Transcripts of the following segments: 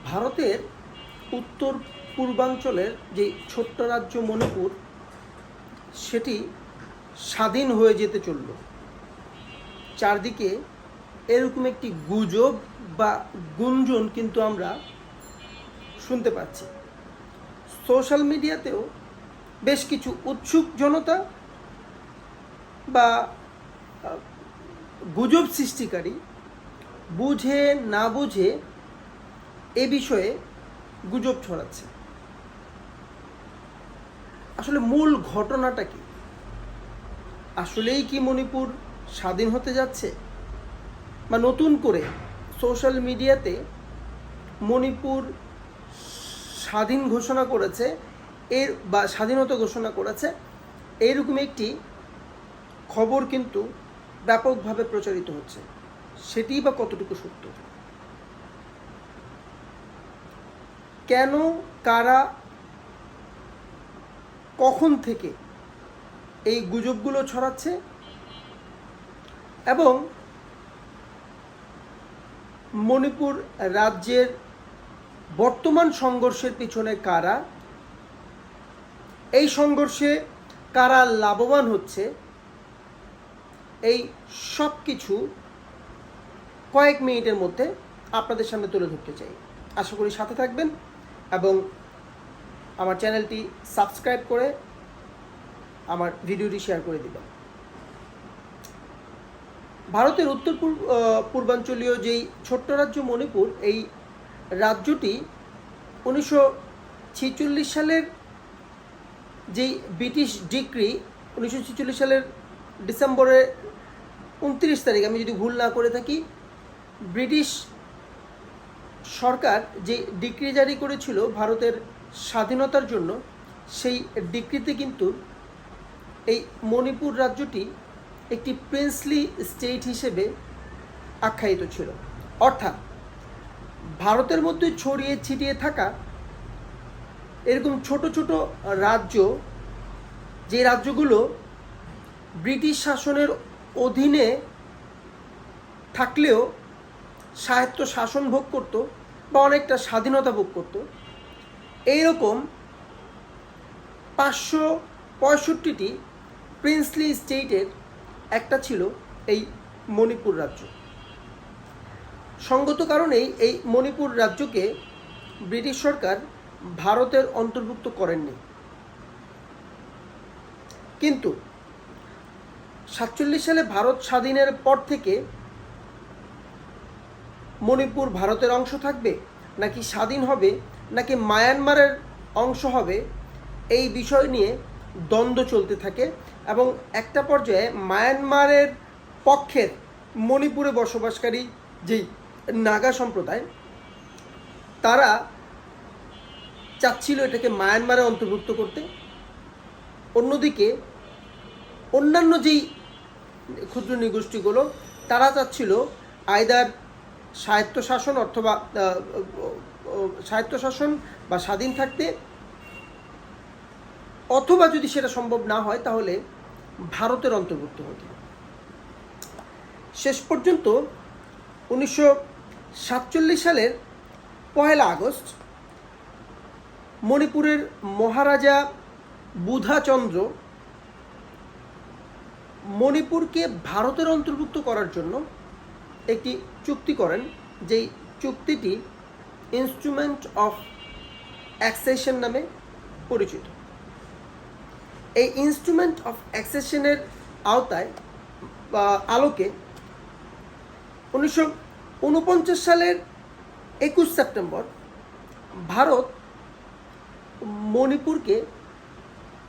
ভারতের উত্তর পূর্বাঞ্চলের যে ছোট্ট রাজ্য মণিপুর, সেটি স্বাধীন হয়ে যেতে চলল। চারদিকে এরকম একটি গুজব বা গুঞ্জন কিন্তু আমরা শুনতে পাচ্ছি। সোশ্যাল মিডিয়াতেও বেশ কিছু উৎসুক জনতা বা গুজব সৃষ্টিকারী বুঝে না বুঝে এ বিষয়ে গুজব ছড়াচ্ছে। আসলে মূল ঘটনাটা কি? আসলেই কি মণিপুর স্বাধীন হতে যাচ্ছে, বা নতুন করে সোশ্যাল মিডিয়াতে মণিপুর স্বাধীন ঘোষণা করেছে বা স্বাধীনতা ঘোষণা করেছে, এইরকম একটি খবর কিন্তু ব্যাপকভাবে প্রচারিত হচ্ছে। সেটি বা কতটুকু সত্য? কেন, কারা, কখন থেকে এই গুজবগুলো ছড়াচ্ছে, এবং মণিপুর রাজ্যের বর্তমান সংঘর্ষের পিছনে কারা, এই সংঘর্ষে কারা লাভবান হচ্ছে, এই সব কিছু কয়েক মিনিটের মধ্যে আপনাদের সামনে তুলে ধরতে চাই। আশা করি সাথে থাকবেন এবং আমার চ্যানেলটি সাবস্ক্রাইব করে আমার ভিডিওটি শেয়ার করে দিবেন। ভারতের উত্তর পূর্বাঞ্চলীয় যেই ছোট্ট রাজ্য মণিপুর, এই রাজ্যটি 1946 সালের যেই ব্রিটিশ ডিক্রি, 1946 সালের ডিসেম্বরের 29 তারিখ, আমি যদি ভুল না করে থাকি, ব্রিটিশ সরকার যে ডিক্রি জারি করেছিল ভারতের স্বাধীনতার জন্য, সেই ডিক্রিতে কিন্তু এই মণিপুর রাজ্যটি একটি প্রিন্সলি স্টেট হিসেবে আখ্যায়িত ছিল। অর্থাৎ ভারতের মধ্যে ছড়িয়ে ছিটিয়ে থাকা এরকম ছোট ছোট রাজ্য, যে রাজ্যগুলো ব্রিটিশ শাসনের অধীনে থাকলেও স্বায়ত্ত শাসন ভোগ করত বা অনেকটা স্বাধীনতা ভোগ করত, এইরকম 565টি প্রিন্সলি স্টেটের একটা ছিল এই মণিপুর রাজ্য। সঙ্গত কারণেই এই মণিপুর রাজ্যকে ব্রিটিশ সরকার ভারতের অন্তর্ভুক্ত করেননি। কিন্তু 47 সালে ভারত স্বাধীনের পর থেকে মণিপুর ভারতের অংশ থাকবে, নাকি স্বাধীন হবে, নাকি মায়ানমারের অংশ হবে, এই বিষয় নিয়ে দ্বন্দ্ব চলতে থাকে। এবং একটা পর্যায়ে মায়ানমারের পক্ষের মণিপুরে বসবাসকারী যেই নাগা সম্প্রদায়, তারা চাচ্ছিল এটাকে মায়ানমারে অন্তর্ভুক্ত করতে। অন্যদিকে অন্যান্য যেই ক্ষুদ্র নৃগোষ্ঠীগুলো, তারা চাচ্ছিল আইদার স্বায়ত্তশাসন অথবা স্বায়ত্তশাসন বা স্বাধীন থাকতে, অথবা যদি সেটা সম্ভব না হয় তাহলে ভারতের অন্তর্ভুক্ত হতে। শেষ পর্যন্ত 1947 সালের 1 আগস্ট মণিপুরের মহারাজা বুধাচন্দ্র মণিপুরকে ভারতের অন্তর্ভুক্ত করার জন্য একটি চুক্তি করেন, যেই চুক্তিটি ইনস্ট্রুমেন্ট অফ অ্যাক্সেশন নামে পরিচিত। এই ইনস্ট্রুমেন্ট অফ অ্যাক্সেশনের আওতায় আলোকে 1949 সালের 21 সেপ্টেম্বর ভারত মণিপুরকে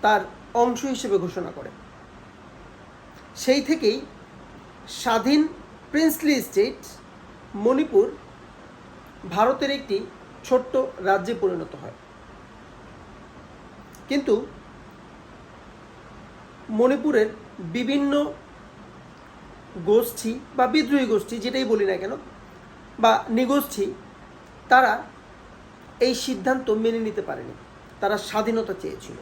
তার অংশ হিসেবে ঘোষণা করে। সেই থেকেই স্বাধীন প্রিন্সলি স্টেট মণিপুর ভারতের একটি ছোট্ট রাজ্যে পরিণত হয়। কিন্তু মণিপুরের বিভিন্ন গোষ্ঠী বা বিদ্রোহী গোষ্ঠী, যেটাই বলি না কেন, বা নৃগোষ্ঠী, তারা এই সিদ্ধান্ত মেনে নিতে পারেনি। তারা স্বাধীনতা চেয়েছিল,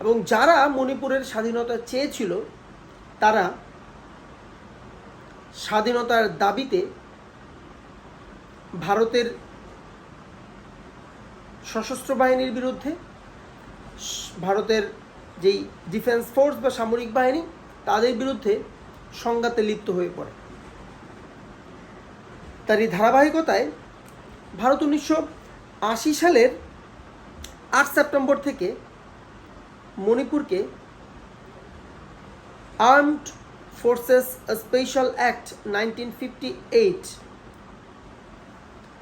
এবং যারা মণিপুরের স্বাধীনতা চেয়েছিল তারা স্বাধীনতার দাবিতে ভারতের সশস্ত্র বাহিনীর বিরুদ্ধে, ভারতের যেই ডিফেন্স ফোর্স বা সামরিক বাহিনী তাদের বিরুদ্ধে সংঘাতে লিপ্ত হয়ে পড়ে। তারই ধারাবাহিকতায় ভারত 1980 সালের 8 সেপ্টেম্বর থেকে মণিপুরকে আর্মড ফোর্সেস স্পেশাল অ্যাক্ট 1958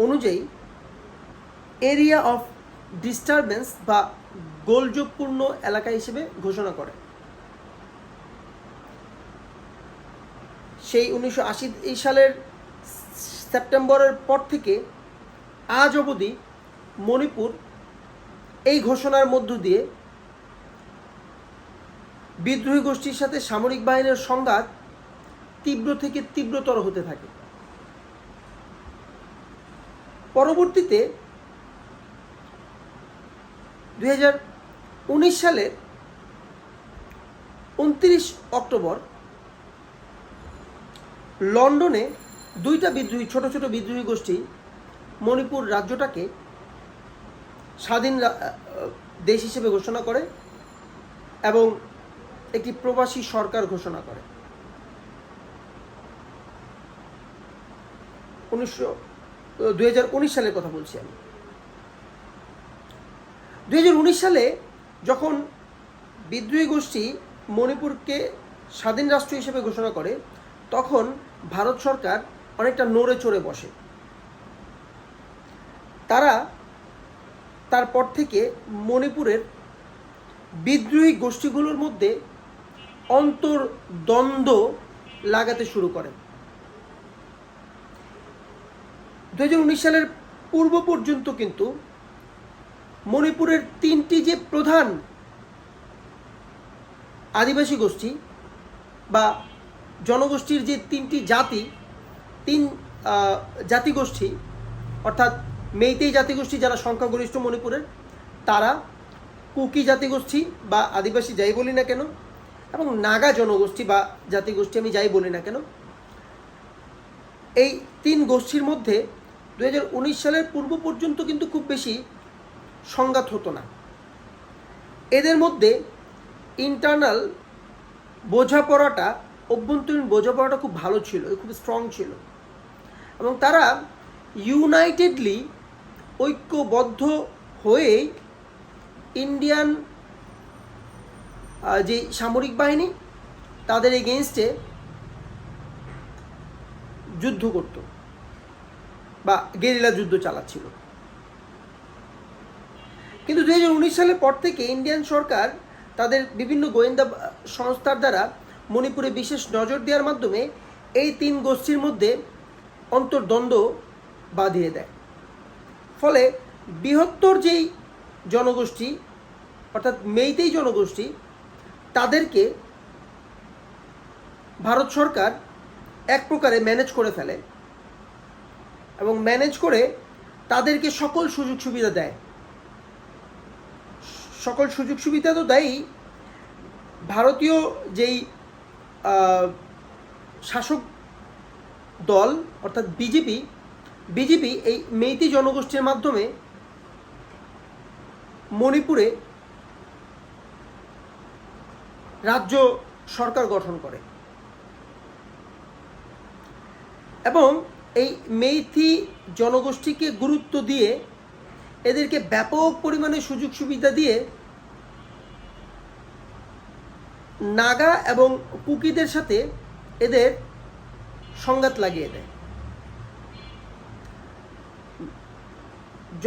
অনুযায়ী এরিয়া অফ ডিস্টারবেন্স বা গোলযোগপূর্ণ এলাকা হিসেবে ঘোষণা করে। সেই 1980 সালের সেপ্টেম্বরের পর থেকে আজ অবধি মণিপুর এই ঘোষণার মধ্য দিয়ে বিদ্রোহী গোষ্ঠীর সাথে সামরিক বাহিনীর সংঘাত তীব্র থেকে তীব্রতর হতে থাকে। পরবর্তীতে 2019 সালের 29 অক্টোবর লন্ডনে দুইটা ছোট ছোট বিদ্রোহী গোষ্ঠী মণিপুর রাজ্যটাকে স্বাধীন দেশ হিসেবে ঘোষণা করে এবং একটি প্রবাসী সরকার ঘোষণা করে। 2019 সালের কথা বলছি আমি। 2019 সালে যখন বিদ্রোহী গোষ্ঠী মণিপুরকে স্বাধীন রাষ্ট্র হিসেবে ঘোষণা করে, তখন ভারত সরকার অনেকটা নড়ে চড়ে বসে। তারপর থেকে মণিপুরের বিদ্রোহী গোষ্ঠীগুলোর মধ্যে অন্তর্দ্বন্দ্ব লাগাতে শুরু করে। 2019 সালের পূর্ব পর্যন্ত কিন্তু মণিপুরের তিনটি যে প্রধান আদিবাসী গোষ্ঠী বা জনগোষ্ঠীর যে তিন জাতিগোষ্ঠী, অর্থাৎ মেইতেই জাতিগোষ্ঠী যারা সংখ্যাগরিষ্ঠ মণিপুরের, তারা কুকি জাতিগোষ্ঠী বা আদিবাসী যাই বলি না কেন, এবং নাগা জনগোষ্ঠী বা জাতিগোষ্ঠী আমি যাই বলি না কেন, এই তিন গোষ্ঠীর মধ্যে 2019 সালের পূর্ব পর্যন্ত কিন্তু খুব বেশি সংঘাত হতো না। এদের মধ্যে ইন্টারনাল বোঝাপড়াটা, অভ্যন্তরীণ বোঝাপড়াটা খুব ভালো ছিল, খুব স্ট্রং ছিল, এবং তারা ইউনাইটেডলি ঐক্যবদ্ধ হয়েই ইন্ডিয়ান যে সামরিক বাহিনী তাদের এগেইনস্টে যুদ্ধ করত বা গেরিলা যুদ্ধ চালাচ্ছিল। কিন্তু 2019 সালের পর থেকে ইন্ডিয়ান সরকার তাদের বিভিন্ন গোয়েন্দা সংস্থার দ্বারা মণিপুরে বিশেষ নজর দেওয়ার মাধ্যমে এই তিন গোষ্ঠীর মধ্যে অন্তর্দ্বন্দ্ব বাঁধিয়ে দেয়। ফলে বৃহত্তর যেই জনগোষ্ঠী অর্থাৎ মেইতেই জনগোষ্ঠী, তাদেরকে ভারত সরকার এক প্রকারে ম্যানেজ করে ফেলে এবং ম্যানেজ করে তাদেরকে সকল সুযোগ সুবিধা দেয়। সকল সুযোগ সুবিধা তো দেয়ই, ভারতীয় যেই শাসক দল অর্থাৎ বিজেপি এই মেইতি জনগোষ্ঠীর মাধ্যমে মণিপুরে রাজ্য সরকার গঠন করে এবং এই মেইতি জনগোষ্ঠীকে গুরুত্ব দিয়ে এদেরকে ব্যাপক পরিমাণে সুযোগ সুবিধা দিয়ে নাগা এবং কুকিদের সাথে এদের সংঘাত লাগিয়ে দেয়।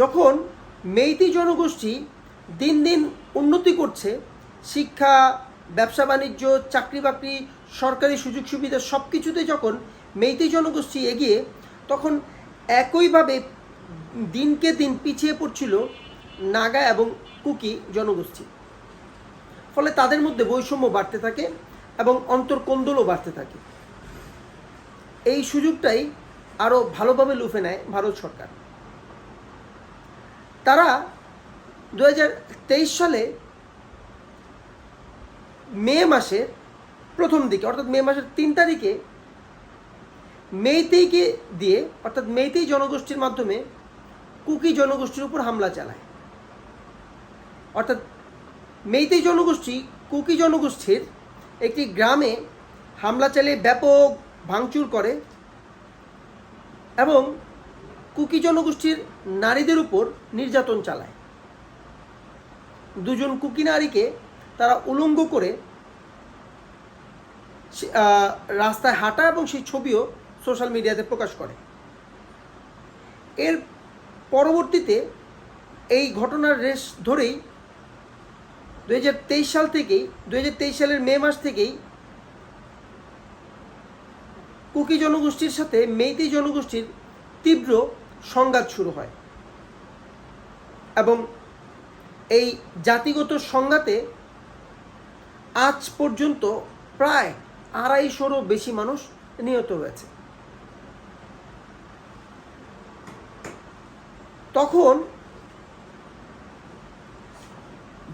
যখন মেইতি জনগোষ্ঠী দিন দিন উন্নতি করছে, শিক্ষা, ব্যবসা বাণিজ্য, চাকরি বাকরি, সরকারি সুযোগ সুবিধা সব কিছুতে যখন মেইতি জনগোষ্ঠী এগিয়ে, তখন একইভাবে দিনকে দিন পিছিয়ে পড়ছিল নাগা এবং কুকি জনগোষ্ঠী। ফলে তাদের মধ্যে বৈষম্য বাড়তে থাকে এবং অন্তর্কোন্দলও বাড়তে থাকে। এই সুযোগটাই আরও ভালোভাবে লুফে নেয় ভারত সরকার। তারা 2023 সালে মে মাসের প্রথম দিকে অর্থাৎ মে মাসের 3 তারিখে মেইতেইকে দিয়ে অর্থাৎ মেইতেই জনগোষ্ঠীর মাধ্যমে কুকি জনগোষ্ঠীর উপর হামলা চালায় অর্থাৎ মেইতেই জনগোষ্ঠী কুকি জনগোষ্ঠীর একটি গ্রামে হামলা চালিয়ে ব্যাপক ভাঙচুর করে এবং কুকি জনগোষ্ঠীর নারীদের উপর নির্যাতন চালায়। দুজন কুকি নারীকে তারা উলঙ্গ করে রাস্তায় হাঁটা এবং সেই ছবিও সোশ্যাল মিডিয়াতে প্রকাশ করে। এর পরবর্তীতে এই ঘটনার রেশ ধরেই 2023 সাল থেকেই 2023 সালের মে মাস থেকেই কুকি জনগোষ্ঠীর সাথে মেইতেই জনগোষ্ঠীর তীব্র সংঘাত শুরু হয় এবং এই জাতিগত সংঘাতে আজ পর্যন্ত প্রায় 250-রও বেশি মানুষ নিহত হয়েছে। তখন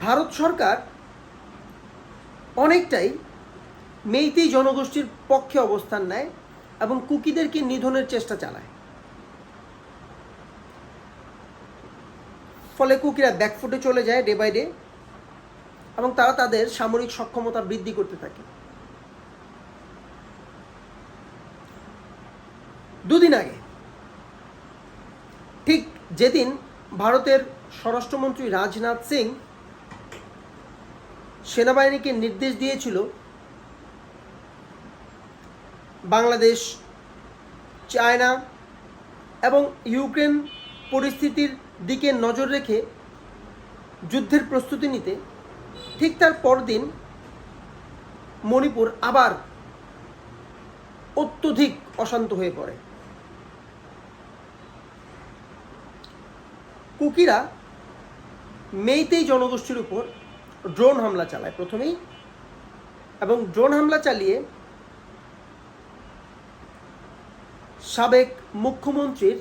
ভারত সরকার অনেকটাই মেইতেই জনগোষ্ঠীর পক্ষে অবস্থান নেয় এবং কুকিদেরকে নিধনের চেষ্টা চালায়। ফলে কুকিরা ব্যাকফুটে চলে যায় ডে বাই ডে এবং তারা তাদের সামরিক সক্ষমতা বৃদ্ধি করতে থাকে। দুদিন আগে ঠিক যেদিন ভারতের স্বরাষ্ট্রমন্ত্রী রাজনাথ সিং সেনাবাহিনীকে নির্দেশ দিয়েছিল বাংলাদেশ, চায়না এবং ইউক্রেন পরিস্থিতির দিকে নজর রেখে যুদ্ধের প্রস্তুতি নিতে, ঠিক তার পরদিন মণিপুর আবার অত্যধিক অশান্ত হয়ে পড়ে। কুকিরা মেইতেই জনগোষ্ঠীর উপর ড্রোন হামলা চালায় প্রথমেই, এবং ড্রোন হামলা চালিয়ে সাবেক মুখ্যমন্ত্রীর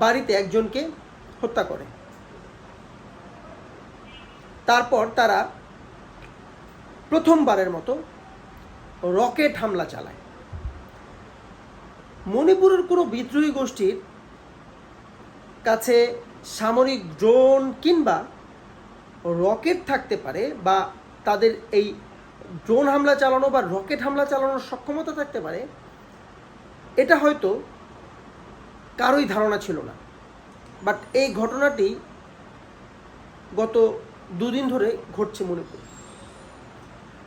বাড়িতে একজনকে হত্যা করে। তারপর তারা প্রথমবারের মতো রকেট হামলা চালায়। মণিপুরের কোনো বিদ্রোহী গোষ্ঠীর কাছে সামরিক ড্রোন কিংবা রকেট থাকতে পারে, বা তাদের এই ড্রোন হামলা চালানো বা রকেট হামলা চালানোর সক্ষমতা থাকতে পারে, এটা হয়তো কারোই ধারণা ছিল না। বাট এই ঘটনাটি গত দুদিন ধরে ঘটছে মণিপুরে,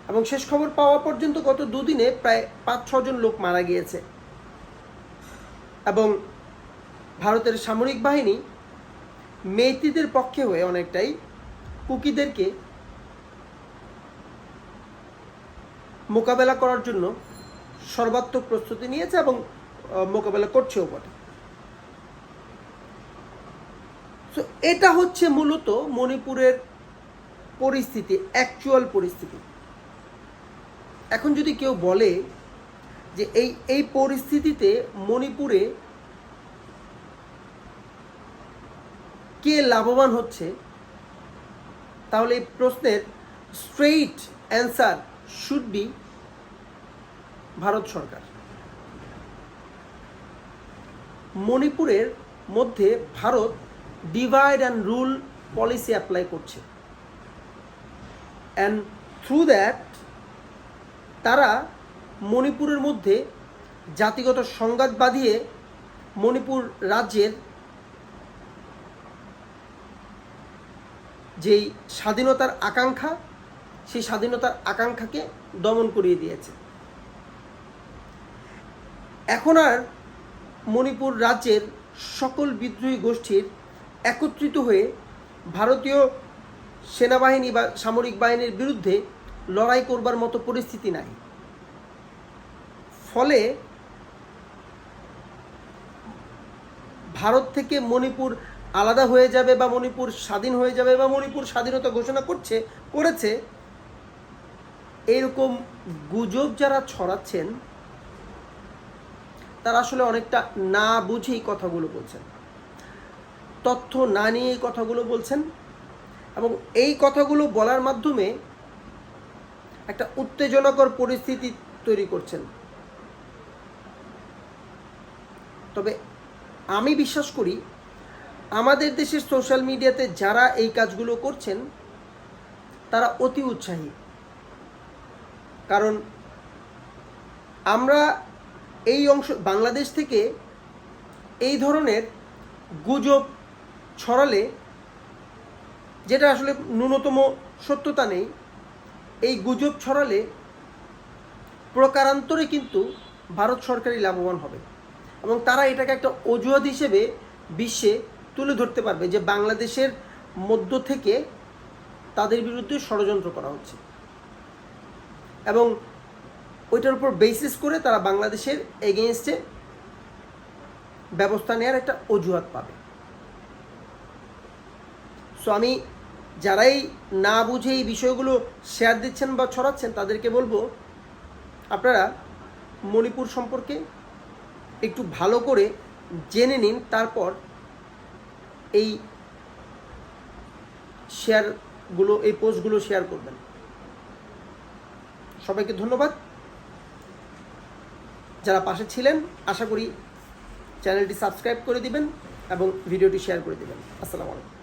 এবং শেষ খবর পাওয়া পর্যন্ত গত দুদিনে প্রায় 5-6 জন লোক মারা গিয়েছে এবং ভারতের সামরিক বাহিনী মেইতিদের পক্ষে হয়ে অনেকটাই কুকিদেরকে মোকাবেলা করার জন্য সর্বাত্মক প্রস্তুতি নিয়েছে এবং মোকাবেলা করছেও বটে। সো এটা হচ্ছে মূলত মণিপুরের পরিস্থিতি, অ্যাকচুয়াল পরিস্থিতি। এখন যদি কেউ বলে যে এই পরিস্থিতিতে মণিপুরে কে লাভবান হচ্ছে, তাহলে এই প্রশ্নের straight answer should be Bharat Sarkar. মণিপুরের মধ্যে Bharat divide and rule policy apply করছে, অ্যান্ড থ্রু দ্যাট তারা মণিপুরের মধ্যে জাতিগত সংঘাত বাঁধিয়ে মণিপুর রাজ্যের যেই স্বাধীনতার আকাঙ্ক্ষা, সেই স্বাধীনতার আকাঙ্ক্ষাকে দমন করিয়ে দিয়েছে। এখন আর মণিপুর রাজ্যের সকল বিদ্রোহী গোষ্ঠীর একত্রিত হয়ে ভারতীয় সেনাবাহিনী বা সামরিক বাহিনীর বিরুদ্ধে লড়াই করবার মতো পরিস্থিতি নাই। ফলে ভারত থেকে মণিপুর আলাদা হয়ে যাবে বা মণিপুর স্বাধীন হয়ে যাবে বা মণিপুর স্বাধীনতা ঘোষণা করেছে, এরকম গুজব যারা ছড়াচ্ছেন তারা আসলে অনেকটা না বুঝেই কথাগুলো বলছেন, তথ্য না নিয়ে এই কথাগুলো বলছেন, এবং এই কথাগুলো বলার মাধ্যমে একটা উত্তেজনাকর পরিস্থিতি তৈরি করছেন। তবে আমি বিশ্বাস করি আমাদের দেশের সোশ্যাল মিডিয়াতে যারা এই কাজগুলো করছেন তারা অতি উৎসাহী, কারণ আমরা এই অংশ বাংলাদেশ থেকে এই ধরনের গুজব ছড়ালে, যেটা আসলে ন্যূনতম সত্যতা নেই, এই গুজব ছড়ালে প্রকারান্তরে কিন্তু ভারত সরকারই লাভবান হবে এবং তারা এটাকে একটা অজুহাত হিসেবে বিশ্বে তুলে ধরতে পারবে যে বাংলাদেশের মধ্য থেকে তাদের বিরুদ্ধে ষড়যন্ত্র করা হচ্ছে, এবং ওইটার উপর বেসিস করে তারা বাংলাদেশের এগেইনস্টে ব্যবস্থা নেওয়ার একটা অজুহাত পাবে। সো আমি যারাই না বুঝে এই বিষয়গুলো শেয়ার দিচ্ছেন বা ছড়াচ্ছেন তাদেরকে বলবো, আপনারা মণিপুর সম্পর্কে একটু ভালো করে জেনে নিন, তারপর এই শেয়ারগুলো, এই পোস্টগুলো শেয়ার করবেন। সবাইকে ধন্যবাদ যারা পাশে ছিলেন। আশা করি চ্যানেলটি সাবস্ক্রাইব করে দিবেন এবং ভিডিওটি শেয়ার করে দিবেন। আসসালামু আলাইকুম।